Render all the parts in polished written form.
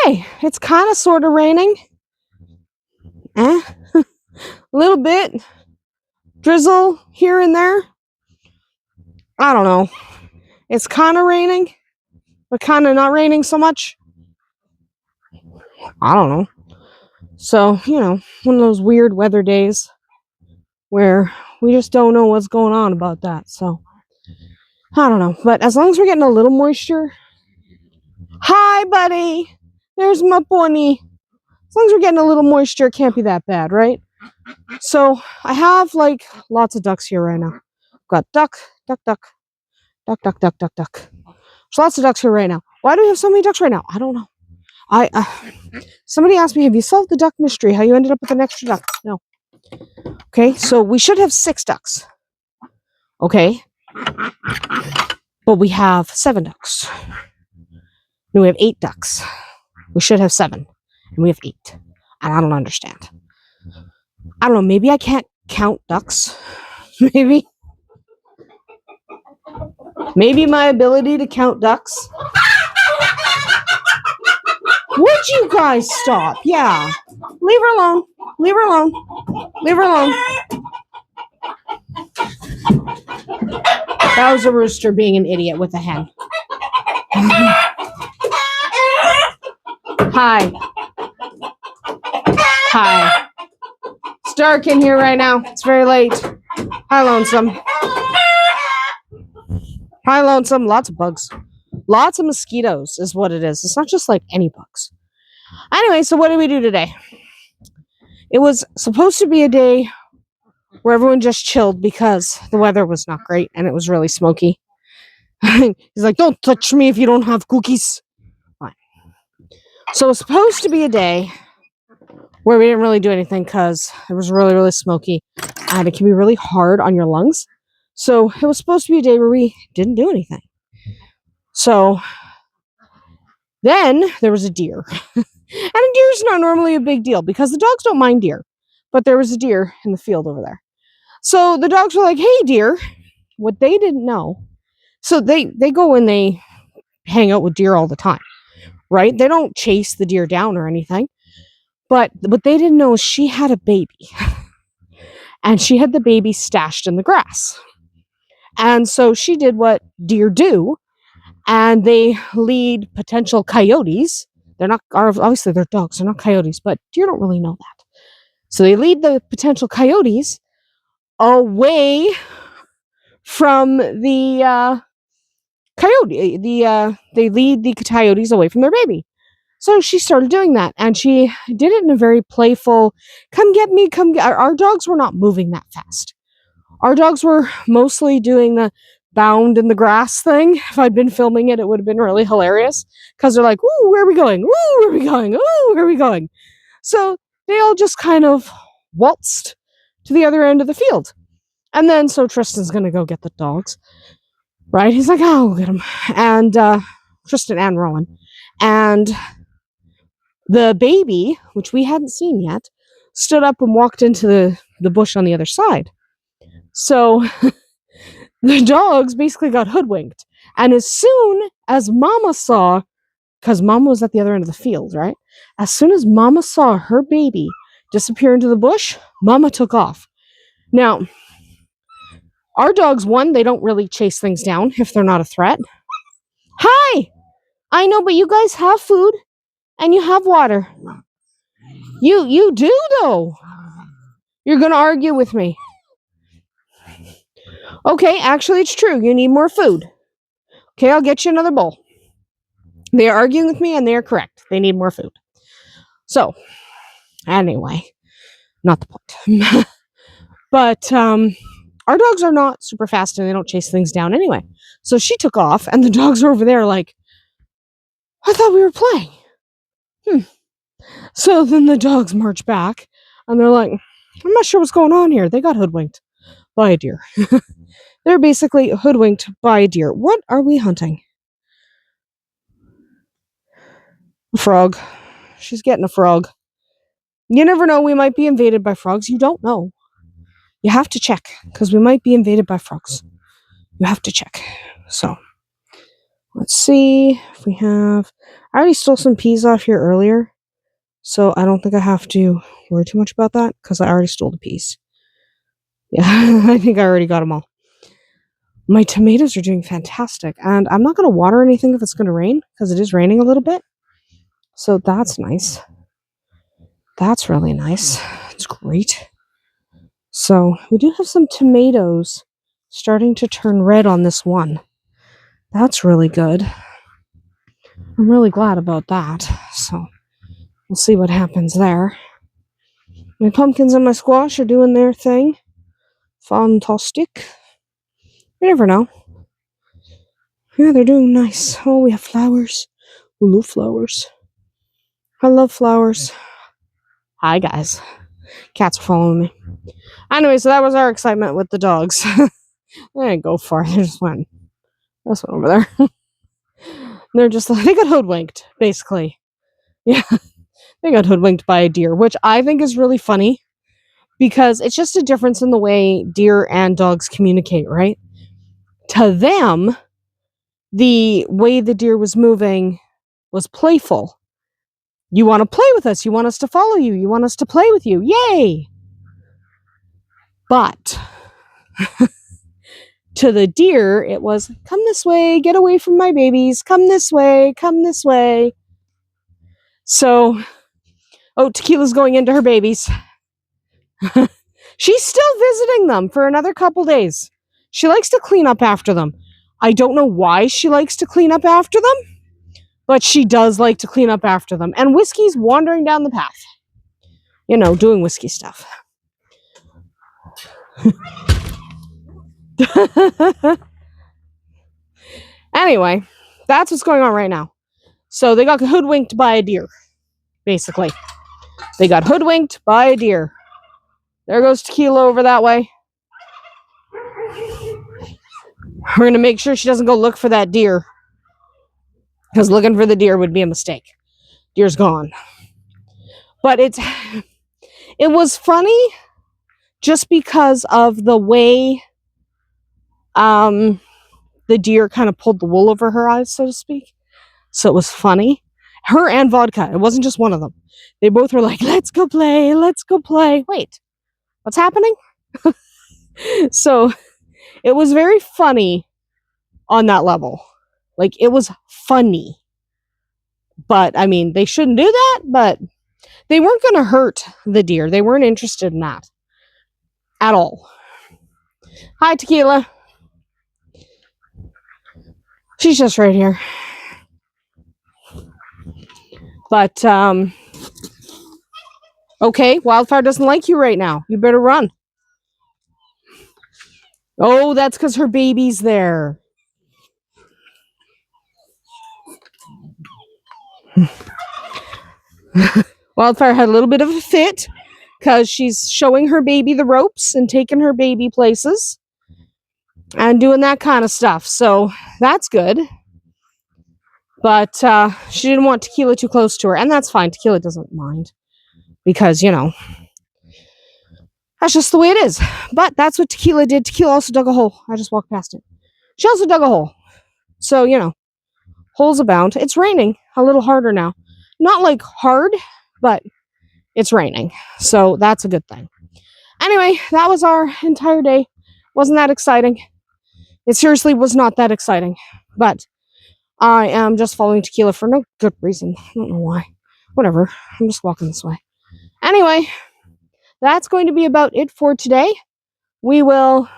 okay. It's kind of sort of raining. A little bit. Drizzle here and there. I don't know. It's kind of raining, but kind of not raining so much. I don't know. So, one of those weird weather days where we just don't know what's going on about that. So, I don't know. But as long as we're getting a little moisture. Hi, buddy. There's my pony. As long as we're getting a little moisture, it can't be that bad, right? So, I have like lots of ducks here right now. I've got duck, duck, duck, duck, duck, duck, duck, duck. There's lots of ducks here right now. Why do we have so many ducks right now? I don't know. Somebody asked me, have you solved the duck mystery? How you ended up with an extra duck? No. Okay, so we should have 6 ducks. Okay. But we have 7 ducks. No, we have 8 ducks. We should have 7. And we have 8. And I don't understand. I don't know, maybe I can't count ducks. Maybe. Maybe my ability to count ducks. Would you guys stop? Yeah. Leave her alone. Leave her alone. Leave her alone. That was a rooster being an idiot with a hen. Hi. Hi. It's dark in here right now. It's very late. Hi, Lonesome. Hi, Lonesome. Lots of bugs. Lots of mosquitoes is what it is. It's not just like any bugs. Anyway, so what did we do today? It was supposed to be a day where everyone just chilled because the weather was not great and it was really smoky. He's like, don't touch me if you don't have cookies. Fine. So it was supposed to be a day where we didn't really do anything because it was really, really smoky and it can be really hard on your lungs. So it was supposed to be a day where we didn't do anything. So then there was a deer. And a deer is not normally a big deal because the dogs don't mind deer. But there was a deer in the field over there. So the dogs were like, hey, deer. What they didn't know. So they go and they hang out with deer all the time. Right? They don't chase the deer down or anything. But what they didn't know is she had a baby. And she had the baby stashed in the grass. And so she did what deer do. And they lead potential coyotes. They're not, obviously they're dogs, they're not coyotes, but deer don't really know that. So they lead the potential coyotes away from the coyote. They lead the coyotes away from their baby. So she started doing that, and she did it in a very playful, come get me, come get. Our dogs were not moving that fast. Our dogs were mostly doing the bound in the grass thing. If I'd been filming it, it would have been really hilarious because they're like, ooh, where are we going? Ooh, where are we going? Ooh, where are we going? So they all just kind of waltzed to the other end of the field. And then, so Tristan's going to go get the dogs, right? He's like, oh, I'll get them. And Tristan and Rowan. And the baby, which we hadn't seen yet, stood up and walked into the bush on the other side. So the dogs basically got hoodwinked. And as soon as Mama saw, because Mama was at the other end of the field, right? As soon as Mama saw her baby disappear into the bush, Mama took off. Now, our dogs, one, they don't really chase things down if they're not a threat. Hi! I know, but you guys have food and you have water. You do, though. You're going to argue with me. Okay, actually, it's true. You need more food. Okay, I'll get you another bowl. They are arguing with me, and they are correct. They need more food. So, anyway, not the point. But our dogs are not super fast, and they don't chase things down anyway. So she took off, and the dogs are over there like, I thought we were playing. So then the dogs march back, and they're like, I'm not sure what's going on here. They got hoodwinked by a deer. They're basically hoodwinked by a deer. What are we hunting? A frog. She's getting a frog. You never know. We might be invaded by frogs. You don't know. You have to check because we might be invaded by frogs. You have to check. So Let's see if we have... I already stole some peas off here earlier, so I don't think I have to worry too much about that, because I already stole the peas. Yeah, I think I already got them all. My tomatoes are doing fantastic, and I'm not going to water anything if it's going to rain, because it is raining a little bit. So that's nice. That's really nice. It's great. So we do have some tomatoes starting to turn red on this one. That's really good. I'm really glad about that. So we'll see what happens there. My pumpkins and my squash are doing their thing. Fantastic. You never know. Yeah, they're doing nice. Oh, we have flowers. We love flowers. I love flowers. Hi, guys. Cats are following me. Anyway, so that was our excitement with the dogs. They didn't go far. They just went. That's one over there. They're just like, they got hoodwinked, basically. Yeah, they got hoodwinked by a deer, which I think is really funny because it's just a difference in the way deer and dogs communicate, right? To them, the way the deer was moving was playful. You want to play with us. You want us to follow you. You want us to play with you. Yay! But to the deer, it was, come this way, get away from my babies, come this way, come this way. So, Tequila's going into her babies. She's still visiting them for another couple days. She likes to clean up after them. I don't know why she likes to clean up after them, but she does like to clean up after them. And Whiskey's wandering down the path. You know, doing Whiskey stuff. Anyway, that's what's going on right now. So they got hoodwinked by a deer, basically. They got hoodwinked by a deer. There goes Tequila over that way. We're going to make sure she doesn't go look for that deer, because looking for the deer would be a mistake. Deer's gone. But it was funny just because of the way the deer kind of pulled the wool over her eyes, so to speak. So it was funny. Her and Vodka. It wasn't just one of them. They both were like, let's go play, let's go play. Wait, what's happening? So it was very funny on that level. Like, it was funny. But, I mean, they shouldn't do that, but they weren't going to hurt the deer. They weren't interested in that at all. Hi, Tequila. She's just right here. But, okay, Wildfire doesn't like you right now. You better run. Oh, that's because her baby's there. Wildfire had a little bit of a fit because she's showing her baby the ropes and taking her baby places and doing that kind of stuff. So that's good. But she didn't want Tequila too close to her, and that's fine. Tequila doesn't mind because, you know, that's just the way it is. But that's what Tequila did. Tequila also dug a hole. I just walked past it. She also dug a hole. So, you know, holes abound. It's raining a little harder now. Not like hard, but it's raining. So that's a good thing. Anyway, that was our entire day. Wasn't that exciting? It seriously was not that exciting. But I am just following Tequila for no good reason. I don't know why. Whatever. I'm just walking this way. Anyway, that's going to be about it for today. We will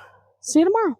see you tomorrow.